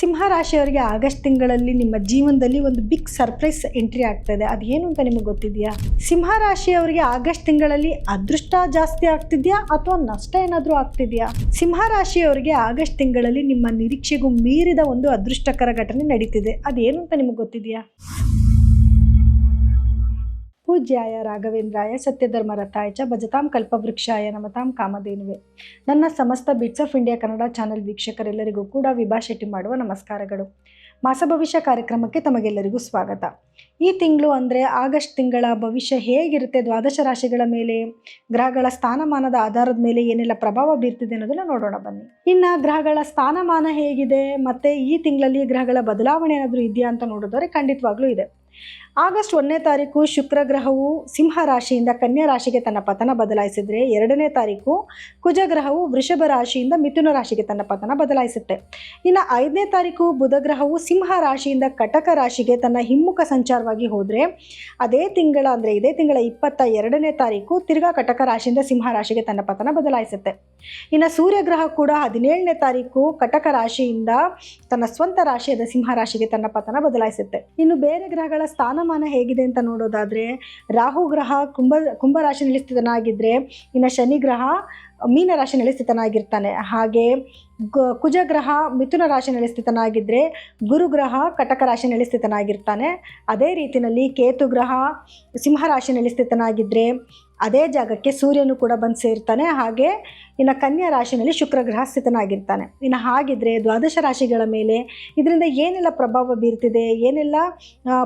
ಸಿಂಹ ರಾಶಿಯವರಿಗೆ ಆಗಸ್ಟ್ ತಿಂಗಳಲ್ಲಿ ನಿಮ್ಮ ಜೀವನದಲ್ಲಿ ಒಂದು ಬಿಗ್ ಸರ್ಪ್ರೈಸ್ ಎಂಟ್ರಿ ಆಗ್ತದೆ. ಅದೇನು ಅಂತ ನಿಮಗೆ ಗೊತ್ತಿದೆಯಾ? ಸಿಂಹ ರಾಶಿಯವರಿಗೆ ಆಗಸ್ಟ್ ತಿಂಗಳಲ್ಲಿ ಅದೃಷ್ಟ ಜಾಸ್ತಿ ಆಗ್ತಿದೆಯಾ ಅಥವಾ ನಷ್ಟ ಏನಾದರೂ ಆಗ್ತಿದೆಯಾ? ಸಿಂಹ ರಾಶಿಯವರಿಗೆ ಆಗಸ್ಟ್ ತಿಂಗಳಲ್ಲಿ ನಿಮ್ಮ ನಿರೀಕ್ಷೆಗೂ ಮೀರಿದ ಒಂದು ಅದೃಷ್ಟಕರ ಘಟನೆ ನಡೀತಿದೆ. ಅದೇನು ಅಂತ ನಿಮಗೆ ಗೊತ್ತಿದೆಯಾ? ಪೂಜ್ಯಾಯ ರಾಘವೇಂದ್ರಾಯ ಸತ್ಯಧರ್ಮರಥಾಯ ಚ ಭಜತಾಂ ಕಲ್ಪವೃಕ್ಷಾಯ ನಮತಾಂ ಕಾಮಧೇನುವೆ. ನನ್ನ ಸಮಸ್ತ bits of India Kannada channel ವೀಕ್ಷಕರೆಲ್ಲರಿಗೂ ಕೂಡ ವಿಭಾ ಶೆಟ್ಟಿ ಮಾಡುವ ನಮಸ್ಕಾರಗಳು. ಮಾಸ ಭವಿಷ್ಯ ಕಾರ್ಯಕ್ರಮಕ್ಕೆ ತಮಗೆಲ್ಲರಿಗೂ ಸ್ವಾಗತ. ಈ ತಿಂಗಳು ಅಂದರೆ ಆಗಸ್ಟ್ ತಿಂಗಳ ಭವಿಷ್ಯ ಹೇಗಿರುತ್ತೆ, ದ್ವಾದಶ ರಾಶಿಗಳ ಮೇಲೆ ಗ್ರಹಗಳ ಸ್ಥಾನಮಾನದ ಆಧಾರದ ಮೇಲೆ ಏನೆಲ್ಲ ಪ್ರಭಾವ ಬೀರ್ತಿದೆ ಅನ್ನೋದನ್ನ ನೋಡೋಣ ಬನ್ನಿ. ಇನ್ನು ಗ್ರಹಗಳ ಸ್ಥಾನಮಾನ ಹೇಗಿದೆ ಮತ್ತು ಈ ತಿಂಗಳಲ್ಲಿ ಗ್ರಹಗಳ ಬದಲಾವಣೆ ಏನಾದರೂ ಇದೆಯಾ ಅಂತ ನೋಡಿದರೆ ಖಂಡಿತವಾಗ್ಲೂ ಇದೆ. ಆಗಸ್ಟ್ 1ನೇ ತಾರೀಕು ಶುಕ್ರ ಗ್ರಹವು ಸಿಂಹ ರಾಶಿಯಿಂದ ಕನ್ಯಾ ರಾಶಿಗೆ ತನ್ನ ಪತನ ಬದಲಾಯಿಸಿದರೆ, 2ನೇ ತಾರೀಕು ಕುಜ ಗ್ರಹವು ವೃಷಭ ರಾಶಿಯಿಂದ ಮಿಥುನ ರಾಶಿಗೆ ತನ್ನ ಪತನ ಬದಲಾಯಿಸುತ್ತೆ. ಇನ್ನು 5ನೇ ತಾರೀಕು ಬುಧ ಗ್ರಹವು ಸಿಂಹ ರಾಶಿಯಿಂದ ಕಟಕ ರಾಶಿಗೆ ತನ್ನ ಹಿಮ್ಮುಖ ಸಂಚಾರವಾಗಿ ಹೋದರೆ, ಅದೇ ತಿಂಗಳ ಅಂದರೆ ಇದೇ ತಿಂಗಳ 22ನೇ ತಾರೀಕು ತಿರ್ಗಾ ಕಟಕ ರಾಶಿಯಿಂದ ಸಿಂಹ ರಾಶಿಗೆ ತನ್ನ ಪತನ ಬದಲಾಯಿಸುತ್ತೆ. ಇನ್ನು ಸೂರ್ಯ ಗ್ರಹ ಕೂಡ 17ನೇ ತಾರೀಕು ಕಟಕ ರಾಶಿಯಿಂದ ತನ್ನ ಸ್ವಂತ ರಾಶಿಯಾದ ಸಿಂಹ ರಾಶಿಗೆ ತನ್ನ ಪತನ ಬದಲಾಯಿಸುತ್ತೆ. ಇನ್ನು ಬೇರೆ ಗ್ರಹಗಳ ಸ್ಥಾನಮಾನ ಹೇಗಿದೆ ಅಂತ ನೋಡೋದಾದ್ರೆ, ರಾಹು ಗ್ರಹ ಕುಂಭ ರಾಶಿಯಲ್ಲಿ ಸ್ಥಿತನಾಗಿದ್ದರೆ, ಇನ್ನು ಶನಿ ಗ್ರಹ ಮೀನ ರಾಶಿಯಲ್ಲಿ ಸ್ಥಿತನಾಗಿರ್ತಾನೆ. ಹಾಗೆ ಕುಜ ಗ್ರಹ ಮಿಥುನ ರಾಶಿಯಲ್ಲಿ ಸ್ಥಿತನಾಗಿದ್ದರೆ, ಗುರು ಗ್ರಹ ಕಟಕ ರಾಶಿಯಲ್ಲಿ ಸ್ಥಿತನಾಗಿರ್ತಾನೆ. ಅದೇ ರೀತಿಯಲ್ಲಿ ಕೇತು ಗ್ರಹ ಸಿಂಹ ರಾಶಿಯಲ್ಲಿ ಸ್ಥಿತನಾಗಿದ್ದರೆ ಅದೇ ಜಾಗಕ್ಕೆ ಸೂರ್ಯನು ಕೂಡ ಬಂದು ಸೇರ್ತಾನೆ. ಹಾಗೆ ಇನ್ನು ಕನ್ಯಾ ರಾಶಿಯಲ್ಲಿ ಶುಕ್ರ ಗ್ರಹ ಸ್ಥಿತನಾಗಿರ್ತಾನೆ. ಇನ್ನು ಹಾಗಿದ್ರೆ ದ್ವಾದಶ ರಾಶಿಗಳ ಮೇಲೆ ಇದರಿಂದ ಏನೆಲ್ಲ ಪ್ರಭಾವ ಬೀರ್ತಿದೆ, ಏನೆಲ್ಲ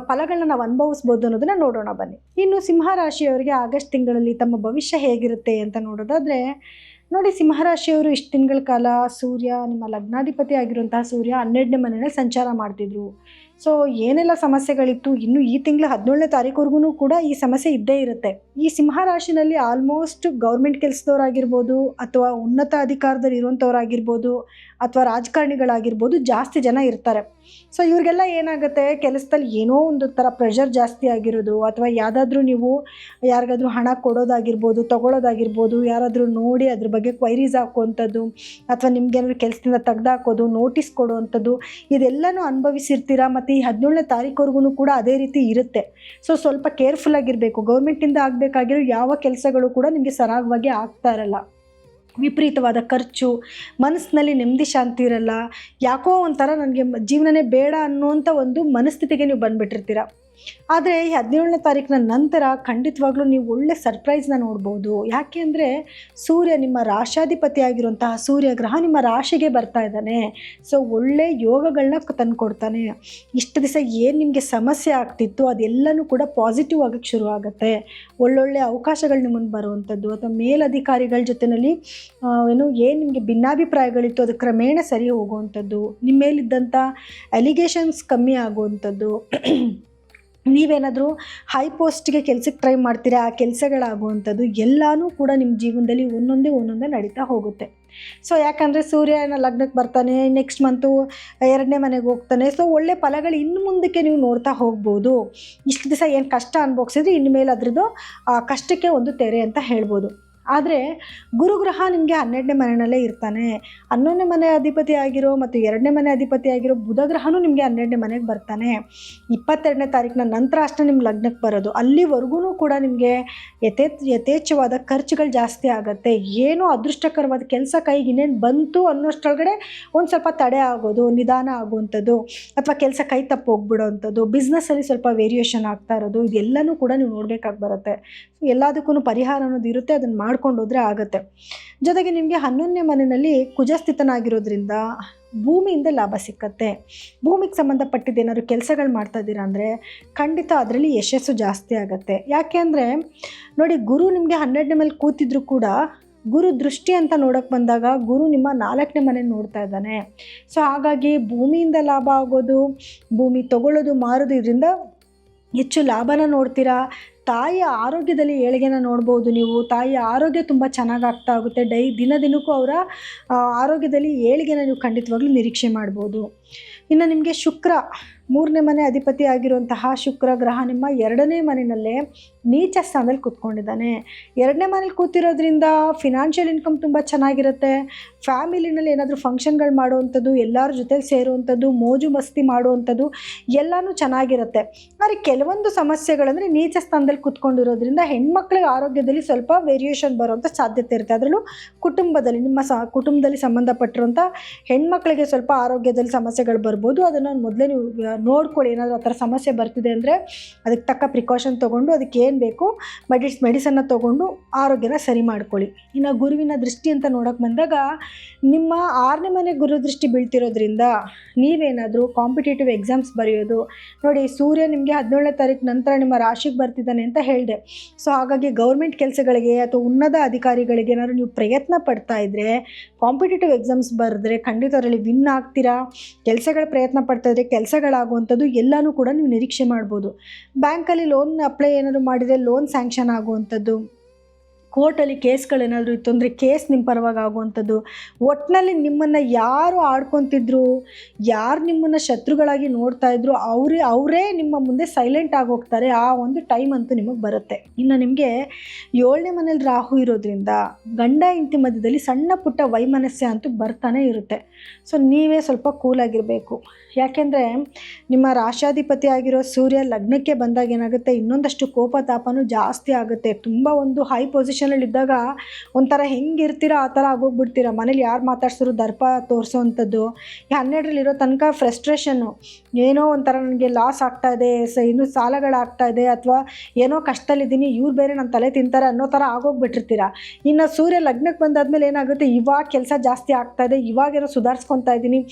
ಫಲಗಳನ್ನ ನಾವು ಅನುಭವಿಸ್ಬೋದು ಅನ್ನೋದನ್ನ ನೋಡೋಣ ಬನ್ನಿ. ಇನ್ನು ಸಿಂಹ ರಾಶಿಯವರಿಗೆ ಆಗಸ್ಟ್ ತಿಂಗಳಲ್ಲಿ ತಮ್ಮ ಭವಿಷ್ಯ ಹೇಗಿರುತ್ತೆ ಅಂತ ನೋಡೋದಾದ್ರೆ ನೋಡಿ, ಸಿಂಹರಾಶಿಯವರು ಇಷ್ಟು ತಿಂಗಳ ಕಾಲ ಸೂರ್ಯ, ನಿಮ್ಮ ಲಗ್ನಾಧಿಪತಿ ಆಗಿರುವಂತಹ ಸೂರ್ಯ 12ನೇ ಮನೆಯಲ್ಲಿ ಸಂಚಾರ ಮಾಡ್ತಿದ್ರು. ಸೊ ಏನೆಲ್ಲ ಸಮಸ್ಯೆಗಳಿತ್ತು, ಇನ್ನು ಈ ತಿಂಗಳ 17ನೇ ತಾರೀಕುವರೆಗೂ ಕೂಡ ಈ ಸಮಸ್ಯೆ ಇದ್ದೇ ಇರುತ್ತೆ. ಈ ಸಿಂಹ ರಾಶಿನಲ್ಲಿ ಆಲ್ಮೋಸ್ಟ್ ಗೌರ್ಮೆಂಟ್ ಕೆಲಸದವರಾಗಿರ್ಬೋದು ಅಥವಾ ಉನ್ನತ ಅಧಿಕಾರದಲ್ಲಿ ಇರುವಂಥವ್ರಾಗಿರ್ಬೋದು ಅಥವಾ ರಾಜಕಾರಣಿಗಳಾಗಿರ್ಬೋದು ಜಾಸ್ತಿ ಜನ ಇರ್ತಾರೆ. ಸೊ ಇವ್ರಿಗೆಲ್ಲ ಏನಾಗುತ್ತೆ, ಕೆಲಸದಲ್ಲಿ ಏನೋ ಒಂದು ಥರ ಪ್ರೆಷರ್ ಜಾಸ್ತಿ ಆಗಿರೋದು, ಅಥವಾ ಯಾವುದಾದ್ರೂ ನೀವು ಯಾರಿಗಾದ್ರೂ ಹಣ ಕೊಡೋದಾಗಿರ್ಬೋದು, ತಗೊಳ್ಳೋದಾಗಿರ್ಬೋದು, ಯಾರಾದರೂ ನೋಡಿ ಅದ್ರ ಬಗ್ಗೆ ಕ್ವೈರೀಸ್ ಹಾಕುವಂಥದ್ದು, ಅಥವಾ ನಿಮ್ಗೇನಾದ್ರು ಕೆಲಸದಿಂದ ತೆಗೆದಾಕೋದು, ನೋಟಿಸ್ ಕೊಡುವಂಥದ್ದು, ಇದೆಲ್ಲನೂ ಅನುಭವಿಸಿರ್ತೀರಾ. ಮತ್ತು ಈ 17ನೇ ತಾರೀಕುವರೆಗೂ ಕೂಡ ಅದೇ ರೀತಿ ಇರುತ್ತೆ. ಸೊ ಸ್ವಲ್ಪ ಕೇರ್ಫುಲ್ ಆಗಿರಬೇಕು. ಗೌರ್ಮೆಂಟಿಂದ ಆಗಬೇಕಾಗಿರೋ ಯಾವ ಕೆಲಸಗಳು ಕೂಡ ನಿಮಗೆ ಸರಾಗವಾಗಿ ಆಗ್ತಾ ಇರಲ್ಲ. ವಿಪರೀತವಾದ ಖರ್ಚು, ಮನಸ್ಸಿನಲ್ಲಿ ನೆಮ್ಮದಿ ಶಾಂತಿ ಇರಲ್ಲ, ಯಾಕೋ ಒಂಥರ ನನಗೆ ಜೀವನನೇ ಬೇಡ ಅನ್ನುವಂಥ ಒಂದು ಮನಸ್ಥಿತಿಗೆ ನೀವು ಬಂದುಬಿಟ್ಟಿರ್ತೀರ. ಆದರೆ ಈ 17ನೇ ತಾರೀಕಿನ ನಂತರ ಖಂಡಿತವಾಗ್ಲೂ ನೀವು ಒಳ್ಳೆ ಸರ್ಪ್ರೈಸ್ನ ನೋಡ್ಬೋದು. ಯಾಕೆ ಅಂದರೆ ಸೂರ್ಯ, ನಿಮ್ಮ ರಾಶಾಧಿಪತಿ ಆಗಿರುವಂತಹ ಸೂರ್ಯ ಗ್ರಹ ನಿಮ್ಮ ರಾಶಿಗೆ ಬರ್ತಾ ಇದ್ದಾನೆ. ಸೊ ಒಳ್ಳೆ ಯೋಗಗಳನ್ನ ತಂದು ಕೊಡ್ತಾನೆ. ಇಷ್ಟು ದಿವಸ ಏನು ನಿಮಗೆ ಸಮಸ್ಯೆ ಆಗ್ತಿತ್ತು ಅದೆಲ್ಲನೂ ಕೂಡ ಪಾಸಿಟಿವ್ ಆಗಕ್ಕೆ ಶುರು ಆಗುತ್ತೆ. ಒಳ್ಳೊಳ್ಳೆ ಅವಕಾಶಗಳು ನಿಮ್ಮನ್ನು ಬರುವಂಥದ್ದು, ಅಥವಾ ಮೇಲಧಿಕಾರಿಗಳ ಜೊತೆಯಲ್ಲಿ ಏನು ನಿಮಗೆ ಭಿನ್ನಾಭಿಪ್ರಾಯಗಳಿತ್ತು ಅದು ಕ್ರಮೇಣ ಸರಿ ಹೋಗುವಂಥದ್ದು, ನಿಮ್ಮ ಮೇಲಿದ್ದಂಥ ಅಲಿಗೇಷನ್ಸ್ ಕಮ್ಮಿ ಆಗುವಂಥದ್ದು, ನೀವೇನಾದರೂ ಹೈ ಪೋಸ್ಟ್ಗೆ ಕೆಲಸಕ್ಕೆ ಟ್ರೈ ಮಾಡ್ತೀರಾ ಆ ಕೆಲಸಗಳಾಗುವಂಥದ್ದು ಎಲ್ಲನೂ ಕೂಡ ನಿಮ್ಮ ಜೀವನದಲ್ಲಿ ಒಂದೊಂದೇ ನಡೀತಾ ಹೋಗುತ್ತೆ. ಸೊ ಯಾಕಂದರೆ ಸೂರ್ಯನ ಲಗ್ನಕ್ಕೆ ಬರ್ತಾನೆ, ನೆಕ್ಸ್ಟ್ ಮಂತು 2ನೇ ಮನೆಗೆ ಹೋಗ್ತಾನೆ. ಸೊ ಒಳ್ಳೆ ಫಲಗಳು ಇನ್ನು ಮುಂದಕ್ಕೆ ನೀವು ನೋಡ್ತಾ ಹೋಗ್ಬೋದು. ಇಷ್ಟು ದಿವಸ ಏನು ಕಷ್ಟ ಅನುಭವಿಸಿದ್ರೆ ಇನ್ಮೇಲೆ ಅದ್ರದ್ದು ಕಷ್ಟಕ್ಕೆ ಒಂದು ತೆರೆ ಅಂತ ಹೇಳ್ಬೋದು. ಆದರೆ ಗುರುಗ್ರಹ ನಿಮಗೆ 12ನೇ ಮನೆಯಲ್ಲೇ ಇರ್ತಾನೆ. 11ನೇ ಮನೆ ಅಧಿಪತಿ ಆಗಿರೋ ಮತ್ತು 2ನೇ ಮನೆ ಅಧಿಪತಿ ಆಗಿರೋ ಬುಧ ಗ್ರಹನೂ ನಿಮಗೆ 12ನೇ ಮನೆಗೆ ಬರ್ತಾನೆ. 22ನೇ ತಾರೀಕಿನ ನಂತರ ಅಷ್ಟೇ ನಿಮ್ಮ ಲಗ್ನಕ್ಕೆ ಬರೋದು. ಅಲ್ಲಿವರೆಗೂ ಕೂಡ ನಿಮಗೆ ಯಥೇಚ್ಛವಾದ ಖರ್ಚುಗಳು ಜಾಸ್ತಿ ಆಗುತ್ತೆ. ಏನೋ ಅದೃಷ್ಟಕರವಾದ ಕೆಲಸ ಕೈಗೆ ಇನ್ನೇನು ಬಂತು ಅನ್ನೋಷ್ಟೊಳಗಡೆ ಒಂದು ಸ್ವಲ್ಪ ತಡೆ ಆಗೋದು, ನಿಧಾನ ಆಗುವಂಥದ್ದು, ಅಥವಾ ಕೆಲಸ ಕೈ ತಪ್ಪು ಹೋಗ್ಬಿಡೋವಂಥದ್ದು, ಬಿಸ್ನೆಸ್ಸಲ್ಲಿ ಸ್ವಲ್ಪ ವೇರಿಯೇಷನ್ ಆಗ್ತಾ ಇರೋದು, ಇದೆಲ್ಲನೂ ಕೂಡ ನೀವು ನೋಡಬೇಕಾಗಿ ಬರುತ್ತೆ. ಎಲ್ಲದಕ್ಕೂ ಪರಿಹಾರ ಅನ್ನೋದು ಇರುತ್ತೆ, ಅದನ್ನು ಮಾಡ್ಕೊಂಡು ಹೋದರೆ ಆಗುತ್ತೆ. ಜೊತೆಗೆ ನಿಮಗೆ 11ನೇ ಮನೆಯಲ್ಲಿ ಕುಜಸ್ಥಿತನಾಗಿರೋದ್ರಿಂದ ಭೂಮಿಯಿಂದ ಲಾಭ ಸಿಕ್ಕತ್ತೆ. ಭೂಮಿಗೆ ಸಂಬಂಧಪಟ್ಟಿದ್ದೇನಾದ್ರು ಕೆಲಸಗಳು ಮಾಡ್ತಾ ಇದ್ದೀರಾ ಅಂದರೆ ಖಂಡಿತ ಅದರಲ್ಲಿ ಯಶಸ್ಸು ಜಾಸ್ತಿ ಆಗುತ್ತೆ. ಯಾಕೆ ಅಂದರೆ ನೋಡಿ, ಗುರು ನಿಮಗೆ 12ನೇ ಮೇಲೆ ಕೂತಿದ್ರು ಕೂಡ ಗುರು ದೃಷ್ಟಿ ಅಂತ ನೋಡೋಕ್ಕೆ ಬಂದಾಗ ಗುರು ನಿಮ್ಮ 4ನೇ ಮನೆ ನೋಡ್ತಾ ಇದ್ದಾನೆ. ಸೊ ಹಾಗಾಗಿ ಭೂಮಿಯಿಂದ ಲಾಭ ಆಗೋದು, ಭೂಮಿ ತಗೊಳ್ಳೋದು, ಮಾರೋದು, ಇದರಿಂದ ಹೆಚ್ಚು ಲಾಭನ ನೋಡ್ತೀರಾ. ತಾಯಿಯ ಆರೋಗ್ಯದಲ್ಲಿ ಏಳಿಗೆನ ನೋಡ್ಬೋದು ನೀವು. ತಾಯಿಯ ಆರೋಗ್ಯ ತುಂಬ ಚೆನ್ನಾಗಿ ಆಗ್ತಾ ಹೋಗುತ್ತೆ. ದಿನದಿನಕ್ಕೂ ಅವರ ಆರೋಗ್ಯದಲ್ಲಿ ಏಳಿಗೆನ ನೀವು ಖಂಡಿತವಾಗ್ಲೂ ನಿರೀಕ್ಷೆ ಮಾಡ್ಬೋದು. ಇನ್ನು ನಿಮಗೆ ಶುಕ್ರ 3ನೇ ಮನೆ ಅಧಿಪತಿ ಆಗಿರುವಂತಹ ಶುಕ್ರ ಗ್ರಹ ನಿಮ್ಮ 2ನೇ ಮನೆಯಲ್ಲೇ ನೀಚ ಸ್ಥಾನದಲ್ಲಿ ಕೂತ್ಕೊಂಡಿದ್ದಾನೆ. 2ನೇ ಮನೇಲಿ ಕೂತಿರೋದ್ರಿಂದ ಫಿನಾನ್ಷಿಯಲ್ ಇನ್ಕಮ್ ತುಂಬ ಚೆನ್ನಾಗಿರುತ್ತೆ. ಫ್ಯಾಮಿಲಿನಲ್ಲಿ ಏನಾದರೂ ಫಂಕ್ಷನ್ಗಳು ಮಾಡುವಂಥದ್ದು, ಎಲ್ಲರ ಜೊತೆಲಿ ಸೇರುವಂಥದ್ದು, ಮೋಜು ಮಸ್ತಿ ಮಾಡುವಂಥದ್ದು ಎಲ್ಲನೂ ಚೆನ್ನಾಗಿರುತ್ತೆ. ಆದರೆ ಕೆಲವೊಂದು ಸಮಸ್ಯೆಗಳಂದರೆ ನೀಚ ಸ್ಥಾನದಲ್ಲಿ ಕೂತ್ಕೊಂಡಿರೋದ್ರಿಂದ ಹೆಣ್ಮಕ್ಳಿಗೆ ಆರೋಗ್ಯದಲ್ಲಿ ಸ್ವಲ್ಪ ವೇರಿಯೇಷನ್ ಬರುವಂಥ ಸಾಧ್ಯತೆ ಇರುತ್ತೆ. ಅದರಲ್ಲೂ ಕುಟುಂಬದಲ್ಲಿ ನಿಮ್ಮ ಕುಟುಂಬದಲ್ಲಿ ಸಂಬಂಧಪಟ್ಟಿರುವಂಥ ಹೆಣ್ಮಕ್ಳಿಗೆ ಸ್ವಲ್ಪ ಆರೋಗ್ಯದಲ್ಲಿ ಸಮಸ್ಯೆಗಳು ಬರ್ಬೋದು. ಅದನ್ನು ಮೊದಲೇ ನೀವು ನೋಡ್ಕೊಳ್ಳಿ. ಏನಾದರೂ ಆ ಥರ ಸಮಸ್ಯೆ ಬರ್ತಿದೆ ಅಂದರೆ ಅದಕ್ಕೆ ತಕ್ಕ ಪ್ರಿಕಾಷನ್ ತೊಗೊಂಡು ಅದಕ್ಕೆ ಏನು ಬೇಕು ಮೆಡಿಸನ್ನ ತೊಗೊಂಡು ಆರೋಗ್ಯನ ಸರಿ ಮಾಡ್ಕೊಳ್ಳಿ. ಇನ್ನು ಗುರುವಿನ ದೃಷ್ಟಿ ಅಂತ ನೋಡೋಕೆ ಬಂದಾಗ ನಿಮ್ಮ 6ನೇ ಮನೆ ಗುರು ದೃಷ್ಟಿ ಬೀಳ್ತಿರೋದ್ರಿಂದ ನೀವೇನಾದರೂ ಕಾಂಪಿಟೇಟಿವ್ ಎಕ್ಸಾಮ್ಸ್ ಬರೆಯೋದು ನೋಡಿ, ಸೂರ್ಯ ನಿಮಗೆ 17ನೇ ತಾರೀಕು ನಂತರ ನಿಮ್ಮ ರಾಶಿಗೆ ಬರ್ತಿದ್ದಾನೆ ಅಂತ ಹೇಳಿದೆ. ಸೊ ಹಾಗಾಗಿ ಗೌರ್ಮೆಂಟ್ ಕೆಲಸಗಳಿಗೆ ಅಥವಾ ಉನ್ನತ ಅಧಿಕಾರಿಗಳಿಗೆ ಏನಾದರೂ ನೀವು ಪ್ರಯತ್ನ ಪಡ್ತಾ ಇದ್ದರೆ, ಕಾಂಪಿಟೇಟಿವ್ ಎಕ್ಸಾಮ್ಸ್ ಬರೆದ್ರೆ ಖಂಡಿತ ಅದರಲ್ಲಿ ವಿನ್ ಆಗ್ತೀರಾ. ಕೆಲಸಗಳ ಪ್ರಯತ್ನ ಪಡ್ತಾ ಇದ್ದರೆ ಕೆಲಸಗಳಾಗುವಂಥದ್ದು ಎಲ್ಲನೂ ಕೂಡ ನೀವು ನಿರೀಕ್ಷೆ ಮಾಡ್ಬೋದು. ಬ್ಯಾಂಕಲ್ಲಿ ಲೋನ್ ಅಪ್ಲೈ ಏನಾದರೂ ಮಾಡಿದರೆ ಲೋನ್ ಸ್ಯಾಂಕ್ಷನ್ ಆಗುವಂಥದ್ದು, ಕೋರ್ಟಲ್ಲಿ ಕೇಸ್ಗಳೇನಾದರೂ ಇತ್ತು ಅಂದರೆ ಕೇಸ್ ನಿಮ್ಮ ಪರವಾಗಿ ಆಗುವಂಥದ್ದು, ಒಟ್ಟಿನಲ್ಲಿ ನಿಮ್ಮನ್ನು ಯಾರು ಆಡ್ಕೊತಿದ್ರು, ಯಾರು ನಿಮ್ಮನ್ನು ಶತ್ರುಗಳಾಗಿ ನೋಡ್ತಾ ಇದ್ರು ಅವರೇ ನಿಮ್ಮ ಮುಂದೆ ಸೈಲೆಂಟ್ ಆಗೋಗ್ತಾರೆ. ಆ ಒಂದು ಟೈಮ್ ಅಂತೂ ನಿಮಗೆ ಬರುತ್ತೆ. ಇನ್ನು ನಿಮಗೆ 7ನೇ ಮನೇಲಿ ರಾಹು ಇರೋದ್ರಿಂದ ಗಂಡ ಹೆಂಡತಿ ಮಧ್ಯದಲ್ಲಿ ಸಣ್ಣ ಪುಟ್ಟ ವೈಮನಸ್ಯ ಅಂತೂ ಬರ್ತಾನೆ ಇರುತ್ತೆ. ಸೊ ನೀವೇ ಸ್ವಲ್ಪ ಕೂಲಾಗಿರಬೇಕು. ಯಾಕೆಂದರೆ ನಿಮ್ಮ ರಾಶಾಧಿಪತಿ ಆಗಿರೋ ಸೂರ್ಯ ಲಗ್ನಕ್ಕೆ ಬಂದಾಗ ಏನಾಗುತ್ತೆ, ಇನ್ನೊಂದಷ್ಟು ಕೋಪ ತಾಪನೂ ಜಾಸ್ತಿ ಆಗುತ್ತೆ. ತುಂಬ ಒಂದು ಹೈ ಪೊಸಿಷನಲ್ಲಿದ್ದಾಗ ಒಂಥರ ಹೆಂಗಿರ್ತೀರೋ ಆ ಥರ ಆಗೋಗ್ಬಿಡ್ತೀರ. ಮನೇಲಿ ಯಾರು ಮಾತಾಡ್ಸಿದ್ರು ದರ್ಪ ತೋರಿಸೋವಂಥದ್ದು. ಈ 12ರಲ್ಲಿರೋ ತನಕ ಫ್ರಸ್ಟ್ರೇಷನ್ನು, ಏನೋ ಒಂಥರ ನನಗೆ ಲಾಸ್ ಆಗ್ತಾಯಿದೆ, ಇನ್ನೂ ಸಾಲಗಳಾಗ್ತಾ ಇದೆ, ಅಥವಾ ಏನೋ ಕಷ್ಟದಲ್ಲಿದ್ದೀನಿ, ಇವ್ರು ಬೇರೆ ನನ್ನ ತಲೆ ತಿಂತಾರೆ ಅನ್ನೋ ಥರ ಆಗೋಗ್ಬಿಟ್ಟಿರ್ತೀರ. ಇನ್ನು ಸೂರ್ಯ ಲಗ್ನಕ್ಕೆ ಬಂದಾದ್ಮೇಲೆ ಏನಾಗುತ್ತೆ, ಇವಾಗ ಕೆಲಸ ಜಾಸ್ತಿ ಆಗ್ತಾಯಿದೆ, ಇವಾಗೇನೋ ಸುಧಾರಿಸ್ಕೊತಾ ಇದ್ದೀನಿ,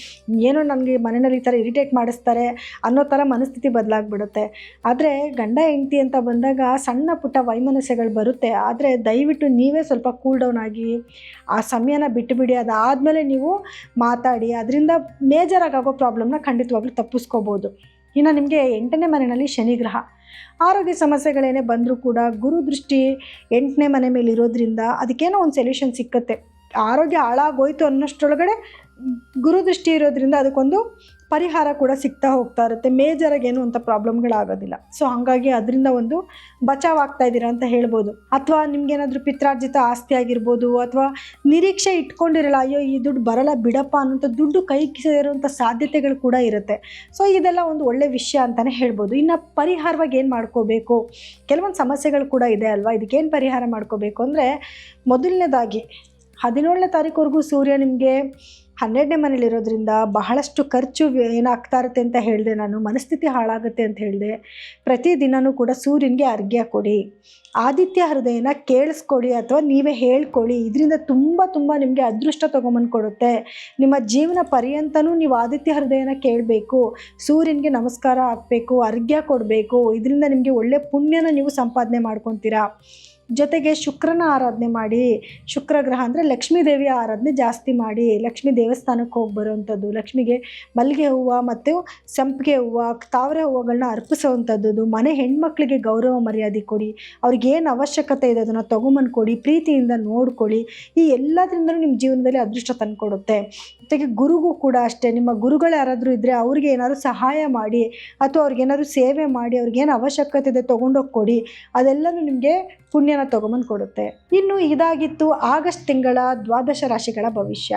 ಏನೋ ನನಗೆ ಮನೆಯಲ್ಲಿ ಈ ಥರ ಇರಿಟೇಟ್ ಮಾಡಿಸ್ತಾರೆ ಅನ್ನೋ ಥರ ಮನಸ್ಥಿತಿ ಬದಲಾಗ್ಬಿಡುತ್ತೆ. ಆದರೆ ಗಂಡ ಹೆಂಡತಿ ಅಂತ ಬಂದಾಗ ಸಣ್ಣ ಪುಟ್ಟ ವೈಮನಸ್ಯಗಳು ಬರುತ್ತೆ. ಆದರೆ ದಯವಿಟ್ಟು ನೀವೇ ಸ್ವಲ್ಪ ಕೂಲ್ ಡೌನ್ ಆಗಿ ಆ ಸಮಯನ ಬಿಟ್ಟುಬಿಡಿ. ಅದಾದಮೇಲೆ ನೀವು ಮಾತಾಡಿ, ಅದರಿಂದ ಮೇಜರಾಗಿ ಆಗೋ ಪ್ರಾಬ್ಲಮ್ನ ಖಂಡಿತವಾಗ್ಲೂ ತಪ್ಪಿಸ್ಕೋಬೋದು. ಇನ್ನು ನಿಮಗೆ 8ನೇ ಮನೆಯಲ್ಲಿ ಶನಿ ಗ್ರಹ, ಆರೋಗ್ಯ ಸಮಸ್ಯೆಗಳೇನೇ ಬಂದರೂ ಕೂಡ ಗುರು ದೃಷ್ಟಿ 8ನೇ ಮನೆ ಮೇಲೆ ಇರೋದ್ರಿಂದ ಅದಕ್ಕೇನೋ ಒಂದು ಸೊಲ್ಯೂಷನ್ ಸಿಕ್ಕತ್ತೆ. ಆರೋಗ್ಯ ಹಾಳಾಗೋಯ್ತು ಅನ್ನೋಷ್ಟರೊಳಗಡೆ ಗುರುದೃಷ್ಟಿ ಇರೋದ್ರಿಂದ ಅದಕ್ಕೊಂದು ಪರಿಹಾರ ಕೂಡ ಸಿಗ್ತಾ ಹೋಗ್ತಾ ಇರುತ್ತೆ. ಮೇಜರಾಗಿ ಏನು ಅಂತ ಪ್ರಾಬ್ಲಮ್ಗಳಾಗೋದಿಲ್ಲ. ಸೊ ಹಾಗಾಗಿ ಅದರಿಂದ ಒಂದು ಬಚಾವ್ ಆಗ್ತಾ ಇದ್ದೀರಾ ಅಂತ ಹೇಳ್ಬೋದು. ಅಥವಾ ನಿಮ್ಗೇನಾದರೂ ಪಿತ್ರಾರ್ಜಿತ ಆಸ್ತಿ ಆಗಿರ್ಬೋದು, ಅಥವಾ ನಿರೀಕ್ಷೆ ಇಟ್ಕೊಂಡಿರಲ್ಲ, ಅಯ್ಯೋ ಈ ದುಡ್ಡು ಬರಲ್ಲ ಬಿಡಪ್ಪ ಅನ್ನೋಂಥ ದುಡ್ಡು ಕೈಗೆ ಸೇರುವಂಥ ಸಾಧ್ಯತೆಗಳು ಕೂಡ ಇರುತ್ತೆ. ಸೊ ಇದೆಲ್ಲ ಒಂದು ಒಳ್ಳೆ ವಿಷಯ ಅಂತಲೇ ಹೇಳ್ಬೋದು. ಇನ್ನು ಪರಿಹಾರವಾಗಿ ಏನು ಮಾಡ್ಕೋಬೇಕು, ಕೆಲವೊಂದು ಸಮಸ್ಯೆಗಳು ಕೂಡ ಇದೆ ಅಲ್ವಾ, ಇದಕ್ಕೇನು ಪರಿಹಾರ ಮಾಡ್ಕೋಬೇಕು ಅಂದರೆ, ಮೊದಲನೇದಾಗಿ 17ನೇ ತಾರೀಕುವರೆಗೂ ಸೂರ್ಯ ನಿಮಗೆ 12ನೇ ಮನೇಲಿರೋದ್ರಿಂದ ಬಹಳಷ್ಟು ಖರ್ಚು ಏನಾಗ್ತಾ ಇರುತ್ತೆ ಅಂತ ಹೇಳಿದೆ ನಾನು, ಮನಸ್ಥಿತಿ ಹಾಳಾಗುತ್ತೆ ಅಂತ ಹೇಳಿದೆ. ಪ್ರತಿದಿನವೂ ಕೂಡ ಸೂರ್ಯನಿಗೆ ಅರ್ಘ್ಯ ಕೊಡಿ, ಆದಿತ್ಯ ಹೃದಯನ ಕೇಳಿಸ್ಕೊಡಿ ಅಥವಾ ನೀವೇ ಹೇಳ್ಕೊಳ್ಳಿ. ಇದರಿಂದ ತುಂಬ ನಿಮಗೆ ಅದೃಷ್ಟ ತೊಗೊಂಬಂದು ಕೊಡುತ್ತೆ. ನಿಮ್ಮ ಜೀವನ ಪರ್ಯಂತನೂ ನೀವು ಆದಿತ್ಯ ಹೃದಯನ ಕೇಳಬೇಕು, ಸೂರ್ಯನಿಗೆ ನಮಸ್ಕಾರ ಹಾಕಬೇಕು, ಅರ್ಘ್ಯ ಕೊಡಬೇಕು. ಇದರಿಂದ ನಿಮಗೆ ಒಳ್ಳೆ ಪುಣ್ಯನ ನೀವು ಸಂಪಾದನೆ ಮಾಡ್ಕೊತೀರಾ. ಜೊತೆಗೆ ಶುಕ್ರನ ಆರಾಧನೆ ಮಾಡಿ, ಶುಕ್ರ ಗ್ರಹ ಅಂದರೆ ಲಕ್ಷ್ಮೀ ದೇವಿಯ ಆರಾಧನೆ ಜಾಸ್ತಿ ಮಾಡಿ, ಲಕ್ಷ್ಮೀ ದೇವಸ್ಥಾನಕ್ಕೆ ಹೋಗಿ ಬರೋವಂಥದ್ದು, ಲಕ್ಷ್ಮಿಗೆ ಮಲ್ಲಿಗೆ ಹೂವು ಮತ್ತು ಸಂಪಿಗೆ ಹೂವು, ತಾವರೆ ಹೂವುಗಳನ್ನ ಅರ್ಪಿಸೋವಂಥದ್ದು, ಮನೆ ಹೆಣ್ಮಕ್ಳಿಗೆ ಗೌರವ ಮರ್ಯಾದೆ ಕೊಡಿ, ಅವ್ರಿಗೇನು ಅವಶ್ಯಕತೆ ಇದೆ ಅದನ್ನು ತೊಗೊಂಬಂದು ಕೊಡಿ, ಪ್ರೀತಿಯಿಂದ ನೋಡ್ಕೊಳ್ಳಿ. ಈ ಎಲ್ಲದರಿಂದಲೂ ನಿಮ್ಮ ಜೀವನದಲ್ಲಿ ಅದೃಷ್ಟ ತಂದುಕೊಡುತ್ತೆ. ಜೊತೆಗೆ ಗುರುಗೂ ಕೂಡ ಅಷ್ಟೇ, ನಿಮ್ಮ ಗುರುಗಳು ಯಾರಾದರೂ ಇದ್ದರೆ ಅವ್ರಿಗೆ ಏನಾದರೂ ಸಹಾಯ ಮಾಡಿ, ಅಥವಾ ಅವ್ರಿಗೇನಾದ್ರು ಸೇವೆ ಮಾಡಿ, ಅವ್ರಿಗೇನು ಅವಶ್ಯಕತೆ ಇದೆ ತೊಗೊಂಡೋಗಿ ಕೊಡಿ. ಅದೆಲ್ಲನೂ ನಿಮಗೆ ಪುಣ್ಯನ ತೊಗೊಂಬಂದು ಕೊಡುತ್ತೆ. ಇನ್ನು ಇದಾಗಿತ್ತು ಆಗಸ್ಟ್ ತಿಂಗಳ 12 ರಾಶಿಗಳ ಭವಿಷ್ಯ.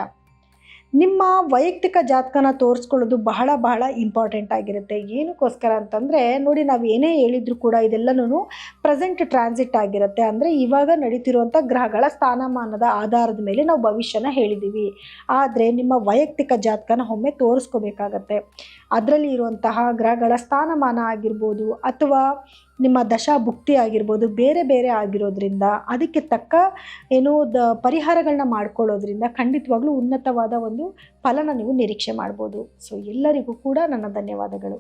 ನಿಮ್ಮ ವೈಯಕ್ತಿಕ ಜಾತಕನ ತೋರಿಸ್ಕೊಳ್ಳೋದು ಬಹಳ ಇಂಪಾರ್ಟೆಂಟ್ ಆಗಿರುತ್ತೆ. ಏನಕ್ಕೋಸ್ಕರ ಅಂತಂದರೆ ನೋಡಿ, ನಾವು ಏನೇ ಹೇಳಿದ್ರು ಕೂಡ ಇದೆಲ್ಲನೂ ಪ್ರೆಸೆಂಟ್ ಟ್ರಾನ್ಸಿಟ್ ಆಗಿರುತ್ತೆ. ಅಂದರೆ ಇವಾಗ ನಡೀತಿರುವಂಥ ಗ್ರಹಗಳ ಸ್ಥಾನಮಾನದ ಆಧಾರದ ಮೇಲೆ ನಾವು ಭವಿಷ್ಯನ ಹೇಳಿದ್ದೀವಿ. ಆದರೆ ನಿಮ್ಮ ವೈಯಕ್ತಿಕ ಜಾತಕನ ಒಮ್ಮೆ ತೋರಿಸ್ಕೋಬೇಕಾಗತ್ತೆ. ಅದರಲ್ಲಿ ಇರುವಂತಹ ಗ್ರಹಗಳ ಸ್ಥಾನಮಾನ ಆಗಿರ್ಬೋದು, ಅಥವಾ ನಿಮ್ಮ ದಶಾ ಭುಕ್ತಿ ಆಗಿರ್ಬೋದು, ಬೇರೆ ಆಗಿರೋದ್ರಿಂದ ಅದಕ್ಕೆ ತಕ್ಕ ಪರಿಹಾರಗಳನ್ನ ಮಾಡ್ಕೊಳ್ಳೋದ್ರಿಂದ ಖಂಡಿತವಾಗ್ಲೂ ಉನ್ನತವಾದ ಒಂದು ಫಲನ ನೀವು ನಿರೀಕ್ಷೆ ಮಾಡ್ಬೋದು. ಸೊ ಎಲ್ಲರಿಗೂ ಕೂಡ ನನ್ನ ಧನ್ಯವಾದಗಳು.